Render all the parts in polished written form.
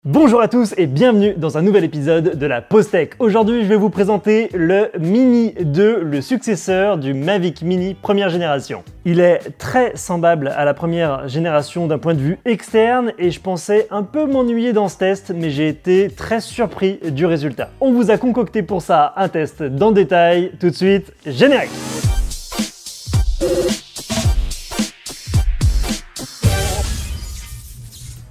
Bonjour à tous et bienvenue dans un nouvel épisode de la Pause Tech. Aujourd'hui, je vais vous présenter le Mini 2, le successeur du Mavic Mini première génération. Il est très semblable à la première génération d'un point de vue externe et je pensais un peu m'ennuyer dans ce test, mais j'ai été très surpris du résultat. On vous a concocté pour ça un test dans le détail. Tout de suite, générique!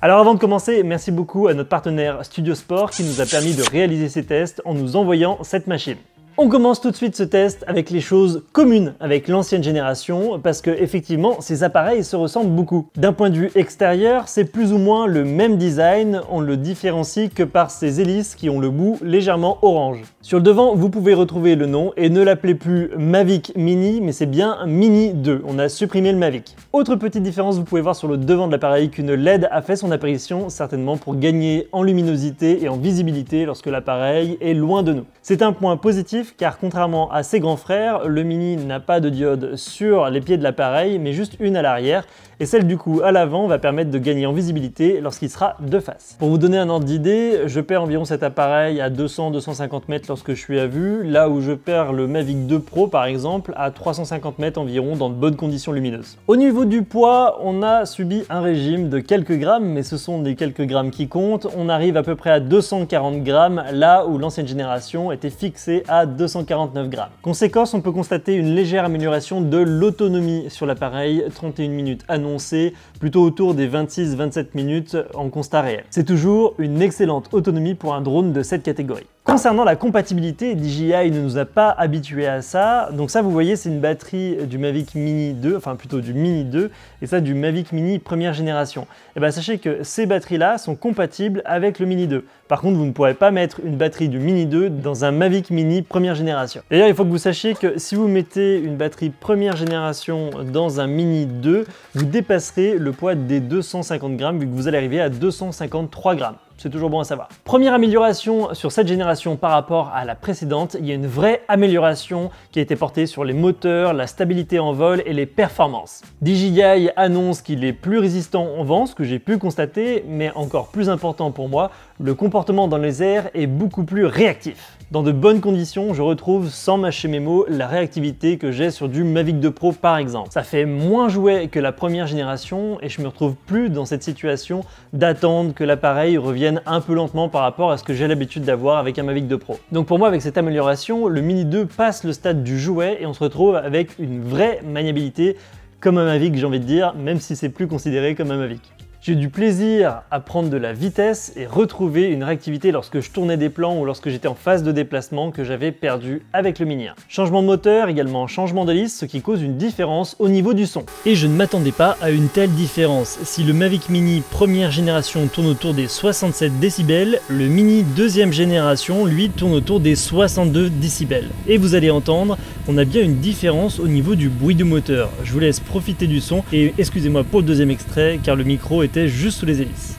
Alors avant de commencer, merci beaucoup à notre partenaire Studio Sport qui nous a permis de réaliser ces tests en nous envoyant cette machine. On commence tout de suite ce test avec les choses communes avec l'ancienne génération parce que effectivement ces appareils se ressemblent beaucoup. D'un point de vue extérieur, c'est plus ou moins le même design, on le différencie que par ces hélices qui ont le bout légèrement orange. Sur le devant, vous pouvez retrouver le nom et ne l'appelez plus Mavic Mini, mais c'est bien Mini 2, on a supprimé le Mavic. Autre petite différence, vous pouvez voir sur le devant de l'appareil qu'une LED a fait son apparition, certainement pour gagner en luminosité et en visibilité lorsque l'appareil est loin de nous. C'est un point positif car contrairement à ses grands frères, le Mini n'a pas de diode sur les pieds de l'appareil, mais juste une à l'arrière, et celle du coup à l'avant va permettre de gagner en visibilité lorsqu'il sera de face. Pour vous donner un ordre d'idée, je perds environ cet appareil à 200-250 mètres lorsque je suis à vue, là où je perds le Mavic 2 Pro par exemple à 350 mètres environ dans de bonnes conditions lumineuses. Au niveau du poids, on a subi un régime de quelques grammes, mais ce sont des quelques grammes qui comptent. On arrive à peu près à 240 grammes, là où l'ancienne génération était fixée à 249 grammes. Conséquence, on peut constater une légère amélioration de l'autonomie sur l'appareil, 31 minutes annoncées, plutôt autour des 26-27 minutes en constat réel. C'est toujours une excellente autonomie pour un drone de cette catégorie. Concernant la compatibilité, DJI ne nous a pas habitués à ça. Donc ça, vous voyez, c'est une batterie du Mavic Mini 2, enfin plutôt du Mini 2, et ça du Mavic Mini première génération. Et bien sachez que ces batteries-là sont compatibles avec le Mini 2. Par contre, vous ne pourrez pas mettre une batterie du Mini 2 dans un Mavic Mini première génération. D'ailleurs, il faut que vous sachiez que si vous mettez une batterie première génération dans un Mini 2, vous dépasserez le poids des 250 grammes vu que vous allez arriver à 253 grammes. C'est toujours bon à savoir. Première amélioration sur cette génération par rapport à la précédente, il y a une vraie amélioration qui a été portée sur les moteurs, la stabilité en vol et les performances. DJI annonce qu'il est plus résistant en vent, ce que j'ai pu constater, mais encore plus important pour moi, le comportement dans les airs est beaucoup plus réactif. Dans de bonnes conditions, je retrouve, sans mâcher mes mots, la réactivité que j'ai sur du Mavic 2 Pro par exemple. Ça fait moins jouet que la première génération et je me retrouve plus dans cette situation d'attendre que l'appareil revienne un peu lentement par rapport à ce que j'ai l'habitude d'avoir avec un Mavic 2 Pro. Donc pour moi, avec cette amélioration, le Mini 2 passe le stade du jouet et on se retrouve avec une vraie maniabilité comme un Mavic, j'ai envie de dire, même si c'est plus considéré comme un Mavic. J'ai eu du plaisir à prendre de la vitesse et retrouver une réactivité lorsque je tournais des plans ou lorsque j'étais en phase de déplacement que j'avais perdu avec le Mini 1. Changement de moteur, également changement d'hélice, ce qui cause une différence au niveau du son. Et je ne m'attendais pas à une telle différence. Si le Mavic Mini première génération tourne autour des 67 décibels, le Mini deuxième génération, lui, tourne autour des 62 décibels. Et vous allez entendre, on a bien une différence au niveau du bruit du moteur. Je vous laisse profiter du son et excusez-moi pour le deuxième extrait car le micro était juste sous les hélices.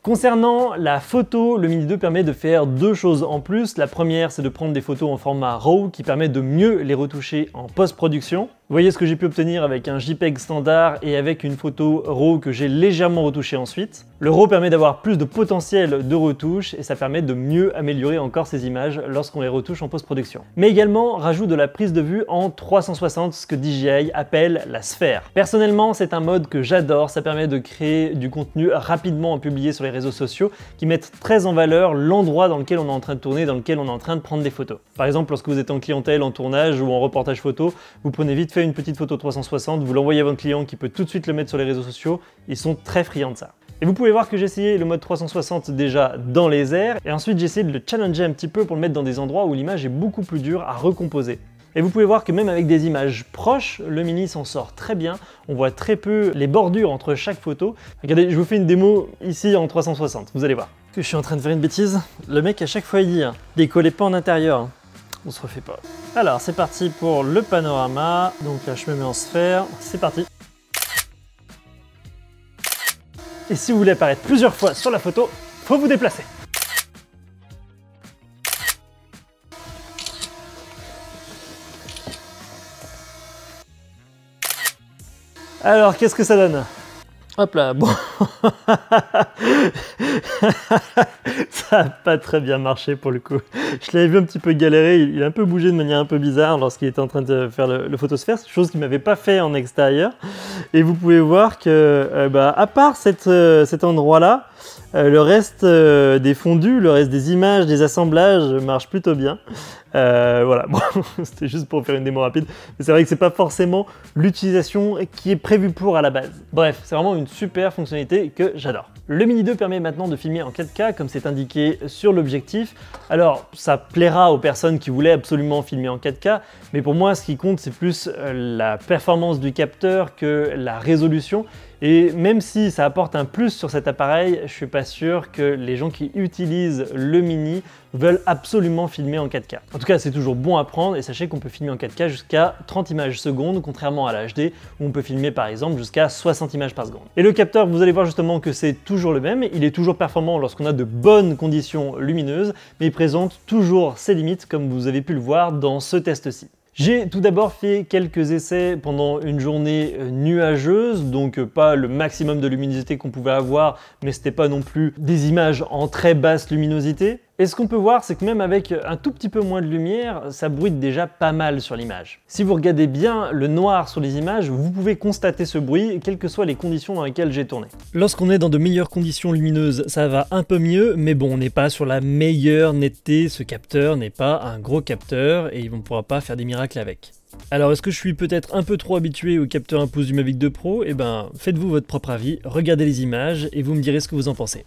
Concernant la photo, le Mini 2 permet de faire deux choses en plus. La première, c'est de prendre des photos en format RAW qui permet de mieux les retoucher en post-production. Vous voyez ce que j'ai pu obtenir avec un JPEG standard et avec une photo RAW que j'ai légèrement retouchée ensuite. Le RAW permet d'avoir plus de potentiel de retouche et ça permet de mieux améliorer encore ces images lorsqu'on les retouche en post-production. Mais également, rajout de la prise de vue en 360, ce que DJI appelle la sphère. Personnellement, c'est un mode que j'adore, ça permet de créer du contenu rapidement à publier sur les réseaux sociaux qui mettent très en valeur l'endroit dans lequel on est en train de tourner, dans lequel on est en train de prendre des photos. Par exemple, lorsque vous êtes en clientèle, en tournage ou en reportage photo, vous prenez vite fait une petite photo 360, vous l'envoyez à votre client qui peut tout de suite le mettre sur les réseaux sociaux, ils sont très friands de ça. Et vous pouvez voir que j'ai essayé le mode 360 déjà dans les airs, et ensuite j'ai essayé de le challenger un petit peu pour le mettre dans des endroits où l'image est beaucoup plus dure à recomposer. Et vous pouvez voir que même avec des images proches, le Mini s'en sort très bien. On voit très peu les bordures entre chaque photo. Regardez, je vous fais une démo ici en 360, vous allez voir. Je suis en train de faire une bêtise. Le mec à chaque fois il dit, décollez pas en intérieur. On se refait pas. Alors c'est parti pour le panorama. Donc là je me mets en sphère, c'est parti. Et si vous voulez apparaître plusieurs fois sur la photo, faut vous déplacer. Alors, qu'est-ce que ça donne? Hop là, bon. Ça n'a pas très bien marché pour le coup. Je l'avais vu un petit peu galérer, il a un peu bougé de manière un peu bizarre lorsqu'il était en train de faire le photosphère, chose qu'il ne m'avait pas fait en extérieur. Et vous pouvez voir que, à part cet endroit-là, le reste des fondus, le reste des images, des assemblages marche plutôt bien. Voilà, bon, c'était juste pour faire une démo rapide, mais c'est vrai que c'est pas forcément l'utilisation qui est prévue pour à la base. Bref, c'est vraiment une super fonctionnalité que j'adore. Le Mini 2 permet maintenant de filmer en 4K comme c'est indiqué sur l'objectif. Alors ça plaira aux personnes qui voulaient absolument filmer en 4K, mais pour moi ce qui compte c'est plus la performance du capteur que la résolution. Et même si ça apporte un plus sur cet appareil, je suis pas sûr que les gens qui utilisent le Mini veulent absolument filmer en 4K. En tout cas, c'est toujours bon à prendre et sachez qu'on peut filmer en 4K jusqu'à 30 images secondes, contrairement à la HD où on peut filmer par exemple jusqu'à 60 images par seconde. Et le capteur, vous allez voir justement que c'est toujours le même, il est toujours performant lorsqu'on a de bonnes conditions lumineuses, mais il présente toujours ses limites comme vous avez pu le voir dans ce test-ci. J'ai tout d'abord fait quelques essais pendant une journée nuageuse, donc pas le maximum de luminosité qu'on pouvait avoir, mais c'était pas non plus des images en très basse luminosité. Et ce qu'on peut voir, c'est que même avec un tout petit peu moins de lumière, ça bruite déjà pas mal sur l'image. Si vous regardez bien le noir sur les images, vous pouvez constater ce bruit, quelles que soient les conditions dans lesquelles j'ai tourné. Lorsqu'on est dans de meilleures conditions lumineuses, ça va un peu mieux, mais bon, on n'est pas sur la meilleure netteté, ce capteur n'est pas un gros capteur et on ne pourra pas faire des miracles avec. Alors est-ce que je suis peut-être un peu trop habitué au capteur 1 pouce du Mavic 2 Pro? Eh ben, faites-vous votre propre avis, regardez les images et vous me direz ce que vous en pensez.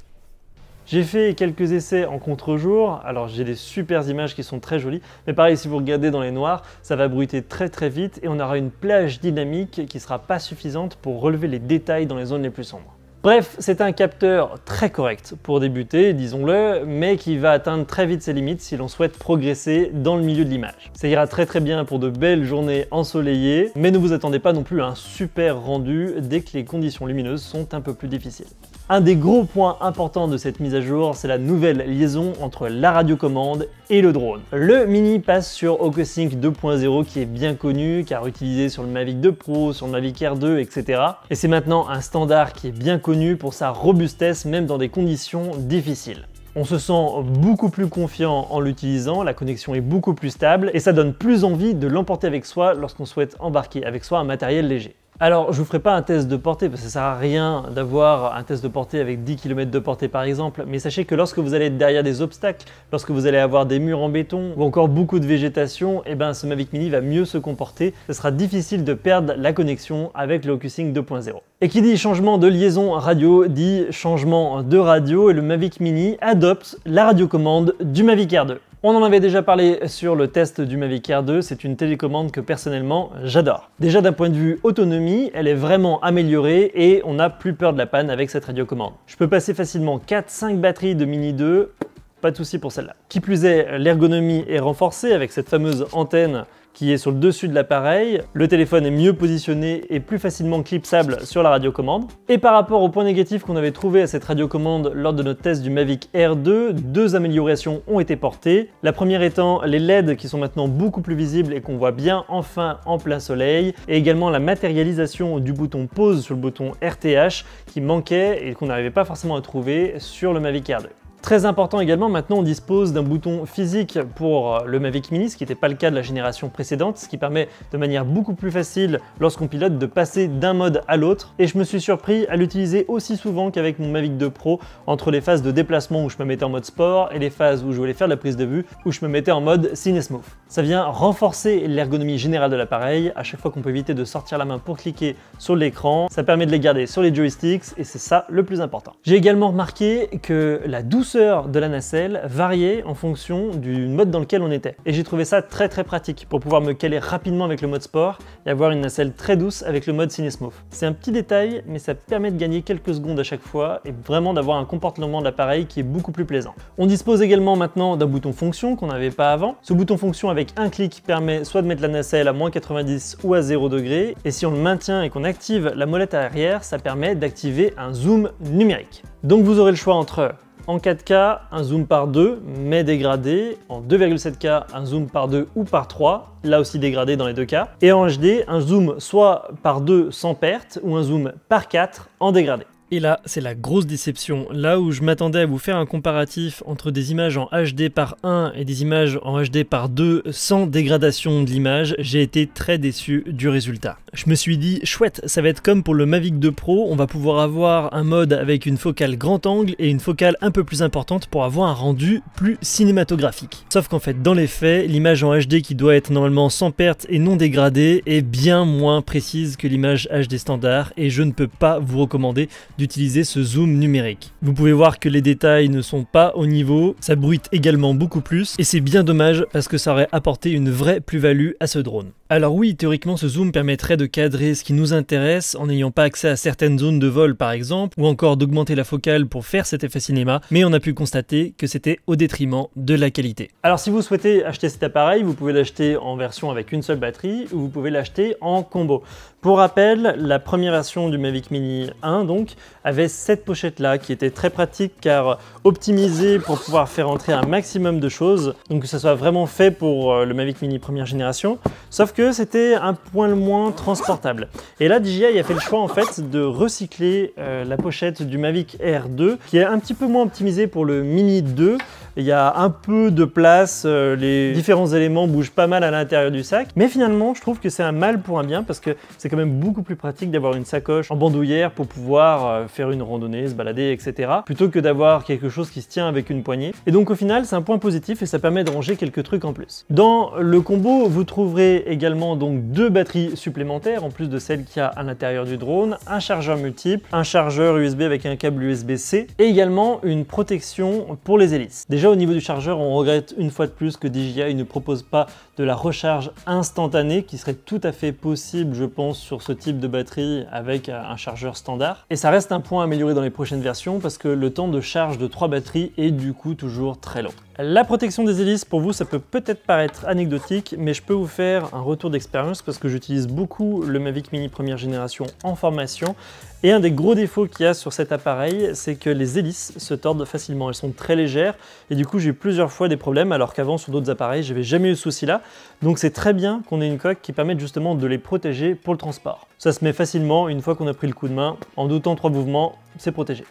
J'ai fait quelques essais en contre-jour, alors j'ai des super images qui sont très jolies, mais pareil, si vous regardez dans les noirs, ça va bruiter très vite et on aura une plage dynamique qui sera pas suffisante pour relever les détails dans les zones les plus sombres. Bref, c'est un capteur très correct pour débuter, disons-le, mais qui va atteindre très vite ses limites si l'on souhaite progresser dans le milieu de l'image. Ça ira très bien pour de belles journées ensoleillées, mais ne vous attendez pas non plus à un super rendu dès que les conditions lumineuses sont un peu plus difficiles. Un des gros points importants de cette mise à jour, c'est la nouvelle liaison entre la radiocommande et le drone. Le Mini passe sur OcuSync 2.0 qui est bien connu, car utilisé sur le Mavic 2 Pro, sur le Mavic Air 2, etc. Et c'est maintenant un standard qui est bien connu pour sa robustesse, même dans des conditions difficiles. On se sent beaucoup plus confiant en l'utilisant, la connexion est beaucoup plus stable et ça donne plus envie de l'emporter avec soi lorsqu'on souhaite embarquer avec soi un matériel léger. Alors, je vous ferai pas un test de portée parce que ça sert à rien d'avoir un test de portée avec 10 km de portée par exemple, mais sachez que lorsque vous allez être derrière des obstacles, lorsque vous allez avoir des murs en béton ou encore beaucoup de végétation, eh ben ce Mavic Mini va mieux se comporter. Ce sera difficile de perdre la connexion avec le OcuSync 2.0. Et qui dit changement de liaison radio dit changement de radio et le Mavic Mini adopte la radiocommande du Mavic Air 2. On en avait déjà parlé sur le test du Mavic Air 2, c'est une télécommande que personnellement j'adore. Déjà d'un point de vue autonomie, elle est vraiment améliorée et on n'a plus peur de la panne avec cette radiocommande. Je peux passer facilement 4-5 batteries de Mini 2, pas de souci pour celle-là. Qui plus est, l'ergonomie est renforcée avec cette fameuse antenne qui est sur le dessus de l'appareil. Le téléphone est mieux positionné et plus facilement clipsable sur la radiocommande. Et par rapport aux points négatifs qu'on avait trouvé à cette radiocommande lors de notre test du Mavic Air 2, deux améliorations ont été portées. La première étant les LED qui sont maintenant beaucoup plus visibles et qu'on voit bien enfin en plein soleil, et également la matérialisation du bouton pause sur le bouton RTH qui manquait et qu'on n'arrivait pas forcément à trouver sur le Mavic Air 2. Très important également, maintenant on dispose d'un bouton physique pour le Mavic Mini, ce qui n'était pas le cas de la génération précédente, ce qui permet de manière beaucoup plus facile lorsqu'on pilote de passer d'un mode à l'autre. Et je me suis surpris à l'utiliser aussi souvent qu'avec mon Mavic 2 Pro, entre les phases de déplacement où je me mettais en mode sport et les phases où je voulais faire de la prise de vue, où je me mettais en mode CineSmooth. Ça vient renforcer l'ergonomie générale de l'appareil, à chaque fois qu'on peut éviter de sortir la main pour cliquer sur l'écran, ça permet de les garder sur les joysticks et c'est ça le plus important. J'ai également remarqué que la douceur de la nacelle variait en fonction du mode dans lequel on était. Et j'ai trouvé ça très pratique pour pouvoir me caler rapidement avec le mode sport et avoir une nacelle très douce avec le mode CineSmooth. C'est un petit détail, mais ça permet de gagner quelques secondes à chaque fois et vraiment d'avoir un comportement de l'appareil qui est beaucoup plus plaisant. On dispose également maintenant d'un bouton fonction qu'on n'avait pas avant. Ce bouton fonction avec un clic permet soit de mettre la nacelle à -90 ou à 0 degré, et si on le maintient et qu'on active la molette arrière, ça permet d'activer un zoom numérique. Donc vous aurez le choix entre En 4K, un zoom par 2, mais dégradé. En 2,7K, un zoom par 2 ou par 3, là aussi dégradé dans les deux cas. Et en HD, un zoom soit par 2 sans perte, ou un zoom par 4 en dégradé. Et là, c'est la grosse déception. Là où je m'attendais à vous faire un comparatif entre des images en HD par 1 et des images en HD par 2 sans dégradation de l'image, j'ai été très déçu du résultat. Je me suis dit, chouette, ça va être comme pour le Mavic 2 Pro, on va pouvoir avoir un mode avec une focale grand angle et une focale un peu plus importante pour avoir un rendu plus cinématographique. Sauf qu'en fait, dans les faits, l'image en HD qui doit être normalement sans perte et non dégradée est bien moins précise que l'image HD standard et je ne peux pas vous recommander d'utiliser ce zoom numérique. Vous pouvez voir que les détails ne sont pas au niveau, ça bruite également beaucoup plus et c'est bien dommage parce que ça aurait apporté une vraie plus-value à ce drone. Alors oui, théoriquement ce zoom permettrait de cadrer ce qui nous intéresse en n'ayant pas accès à certaines zones de vol par exemple, ou encore d'augmenter la focale pour faire cet effet cinéma, mais on a pu constater que c'était au détriment de la qualité. Alors si vous souhaitez acheter cet appareil, vous pouvez l'acheter en version avec une seule batterie ou vous pouvez l'acheter en combo. Pour rappel, la première version du Mavic Mini 1 donc avait cette pochette là qui était très pratique car optimisée pour pouvoir faire entrer un maximum de choses, donc que ça soit vraiment fait pour le Mavic Mini première génération, sauf que c'était un point le moins transportable. Et là DJI a fait le choix en fait de recycler la pochette du Mavic Air 2 qui est un petit peu moins optimisée pour le Mini 2. Il y a un peu de place, les différents éléments bougent pas mal à l'intérieur du sac, mais finalement je trouve que c'est un mal pour un bien parce que c'est quand même beaucoup plus pratique d'avoir une sacoche en bandoulière pour pouvoir faire une randonnée, se balader, etc. plutôt que d'avoir quelque chose qui se tient avec une poignée. Et donc au final c'est un point positif et ça permet de ranger quelques trucs en plus. Dans le combo vous trouverez également donc 2 batteries supplémentaires en plus de celles qu'il y a à l'intérieur du drone, un chargeur multiple, un chargeur USB avec un câble USB-C et également une protection pour les hélices. Déjà au niveau du chargeur, on regrette une fois de plus que DJI ne propose pas de la recharge instantanée qui serait tout à fait possible je pense sur ce type de batterie avec un chargeur standard. Et ça reste un point amélioré dans les prochaines versions parce que le temps de charge de 3 batteries est du coup toujours très long. La protection des hélices, pour vous, ça peut peut-être paraître anecdotique, mais je peux vous faire un retour d'expérience parce que j'utilise beaucoup le Mavic Mini première génération en formation. Et un des gros défauts qu'il y a sur cet appareil, c'est que les hélices se tordent facilement. Elles sont très légères et du coup, j'ai eu plusieurs fois des problèmes alors qu'avant, sur d'autres appareils, j'avais jamais eu ce souci-là. Donc c'est très bien qu'on ait une coque qui permette justement de les protéger pour le transport. Ça se met facilement une fois qu'on a pris le coup de main. En 2 temps 3 mouvements, c'est protégé.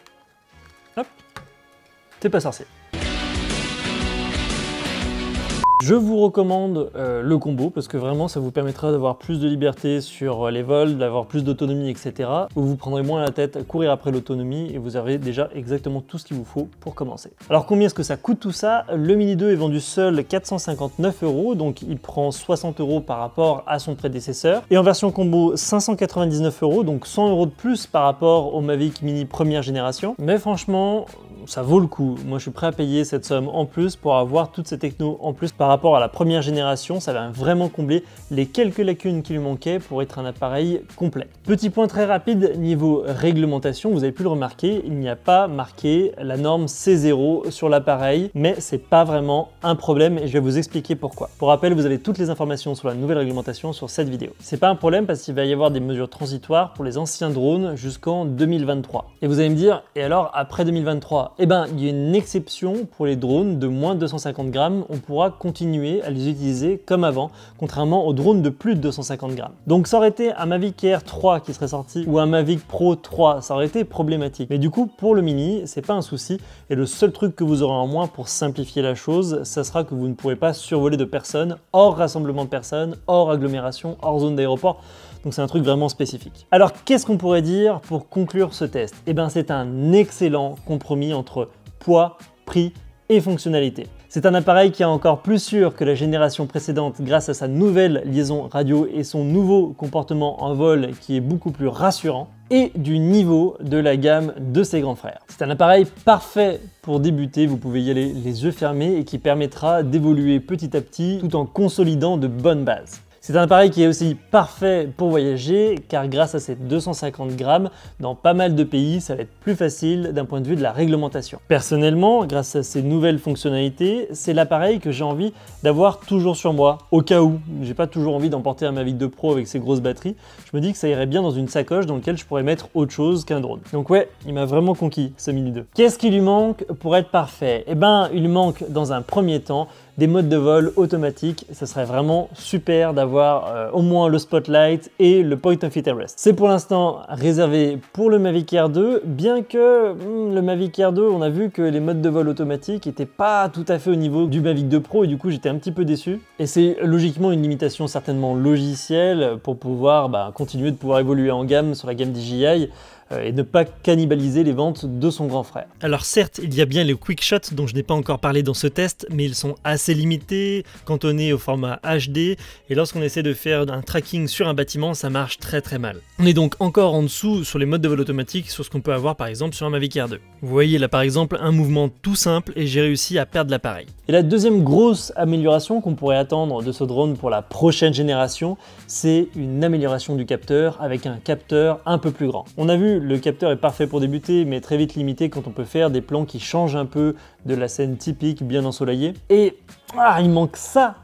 Hop, t'es pas sorcier. Je vous recommande le combo parce que vraiment ça vous permettra d'avoir plus de liberté sur les vols, d'avoir plus d'autonomie, etc. Où vous prendrez moins la tête à courir après l'autonomie et vous avez déjà exactement tout ce qu'il vous faut pour commencer. Alors combien est-ce que ça coûte tout ça? Le Mini 2 est vendu seul 459 €, donc il prend 60 € par rapport à son prédécesseur. Et en version combo 599 €, donc 100 € de plus par rapport au Mavic Mini première génération. Mais franchement, ça vaut le coup. Moi je suis prêt à payer cette somme en plus pour avoir toutes ces technos en plus par rapport à la première génération. Ça va vraiment combler les quelques lacunes qui lui manquaient pour être un appareil complet. Petit point très rapide niveau réglementation, vous avez pu le remarquer, il n'y a pas marqué la norme C0 sur l'appareil, mais c'est pas vraiment un problème et je vais vous expliquer pourquoi. Pour rappel, vous avez toutes les informations sur la nouvelle réglementation sur cette vidéo. C'est pas un problème parce qu'il va y avoir des mesures transitoires pour les anciens drones jusqu'en 2023. Et vous allez me dire, et alors après 2023? Eh ben, il y a une exception pour les drones de moins de 250 grammes, on pourra continuer à les utiliser comme avant, contrairement aux drones de plus de 250 grammes. Donc ça aurait été un Mavic Air 3 qui serait sorti ou un Mavic Pro 3, ça aurait été problématique. Mais du coup, pour le Mini, c'est pas un souci et le seul truc que vous aurez en moins pour simplifier la chose, ça sera que vous ne pourrez pas survoler de personnes, hors rassemblement de personnes, hors agglomération, hors zone d'aéroport. Donc c'est un truc vraiment spécifique. Alors qu'est-ce qu'on pourrait dire pour conclure ce test? Eh bien c'est un excellent compromis entre poids, prix et fonctionnalité. C'est un appareil qui est encore plus sûr que la génération précédente grâce à sa nouvelle liaison radio et son nouveau comportement en vol qui est beaucoup plus rassurant et du niveau de la gamme de ses grands frères. C'est un appareil parfait pour débuter, vous pouvez y aller les yeux fermés et qui permettra d'évoluer petit à petit tout en consolidant de bonnes bases. C'est un appareil qui est aussi parfait pour voyager car grâce à ses 250 grammes, dans pas mal de pays, ça va être plus facile d'un point de vue de la réglementation. Personnellement, grâce à ces nouvelles fonctionnalités, c'est l'appareil que j'ai envie d'avoir toujours sur moi, au cas où. J'ai pas toujours envie d'emporter un Mavic 2 Pro avec ses grosses batteries. Je me dis que ça irait bien dans une sacoche dans laquelle je pourrais mettre autre chose qu'un drone. Donc ouais, il m'a vraiment conquis ce Mini 2. Qu'est-ce qui lui manque pour être parfait? Eh ben, il lui manque dans un premier temps des modes de vol automatiques. Ça serait vraiment super d'avoir au moins le spotlight et le point of interest. C'est pour l'instant réservé pour le Mavic Air 2, bien que le Mavic Air 2, on a vu que les modes de vol automatiques n'étaient pas tout à fait au niveau du Mavic 2 Pro et du coup j'étais un petit peu déçu. Et c'est logiquement une limitation certainement logicielle pour pouvoir continuer de pouvoir évoluer en gamme sur la gamme DJI et ne pas cannibaliser les ventes de son grand frère. Alors certes, il y a bien les quick shots dont je n'ai pas encore parlé dans ce test, mais ils sont assez limités, cantonnés au format HD, et lorsqu'on essaie de faire un tracking sur un bâtiment, ça marche très mal. On est donc encore en dessous sur les modes de vol automatique sur ce qu'on peut avoir par exemple sur un Mavic Air 2. Vous voyez là par exemple un mouvement tout simple et j'ai réussi à perdre l'appareil. Et la deuxième grosse amélioration qu'on pourrait attendre de ce drone pour la prochaine génération, c'est une amélioration du capteur avec un capteur un peu plus grand. On a vu, le capteur est parfait pour débuter, mais très vite limité quand on peut faire des plans qui changent un peu de la scène typique bien ensoleillée. Et il manque ça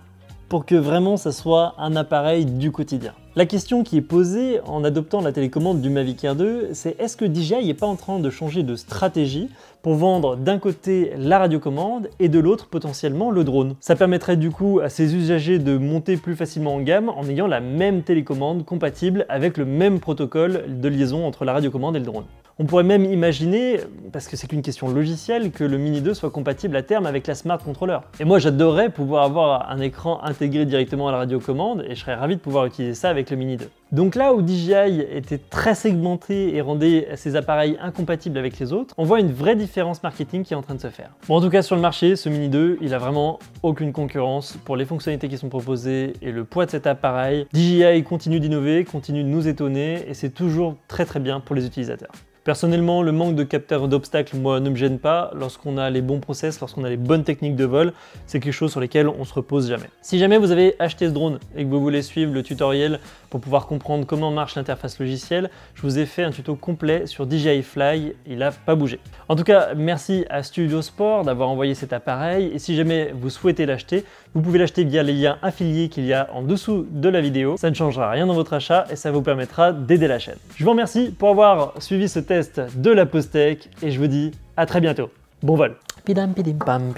pour que vraiment ça soit un appareil du quotidien. La question qui est posée en adoptant la télécommande du Mavic Air 2, c'est est-ce que DJI n'est pas en train de changer de stratégie pour vendre d'un côté la radiocommande et de l'autre potentiellement le drone. Ça permettrait du coup à ses usagers de monter plus facilement en gamme en ayant la même télécommande compatible avec le même protocole de liaison entre la radiocommande et le drone. On pourrait même imaginer, parce que c'est qu'une question logicielle, que le Mini 2 soit compatible à terme avec la Smart Controller. Et moi j'adorerais pouvoir avoir un écran intégré directement à la radiocommande et je serais ravi de pouvoir utiliser ça avec le Mini 2. Donc là où DJI était très segmenté et rendait ses appareils incompatibles avec les autres, on voit une vraie différence marketing qui est en train de se faire. Bon, en tout cas sur le marché, ce Mini 2, il a vraiment aucune concurrence pour les fonctionnalités qui sont proposées et le poids de cet appareil. DJI continue d'innover, continue de nous étonner et c'est toujours très bien pour les utilisateurs. Personnellement, le manque de capteurs d'obstacles, moi, ne me gêne pas. Lorsqu'on a les bons process, lorsqu'on a les bonnes techniques de vol, c'est quelque chose sur lesquelles on se repose jamais. Si jamais vous avez acheté ce drone et que vous voulez suivre le tutoriel pour pouvoir comprendre comment marche l'interface logicielle, je vous ai fait un tuto complet sur DJI Fly, il n'a pas bougé. En tout cas, merci à Studio Sport d'avoir envoyé cet appareil et si jamais vous souhaitez l'acheter, vous pouvez l'acheter via les liens affiliés qu'il y a en dessous de la vidéo. Ça ne changera rien dans votre achat et ça vous permettra d'aider la chaîne. Je vous remercie pour avoir suivi ce test de la pause tech et je vous dis à très bientôt. Bon vol. Pam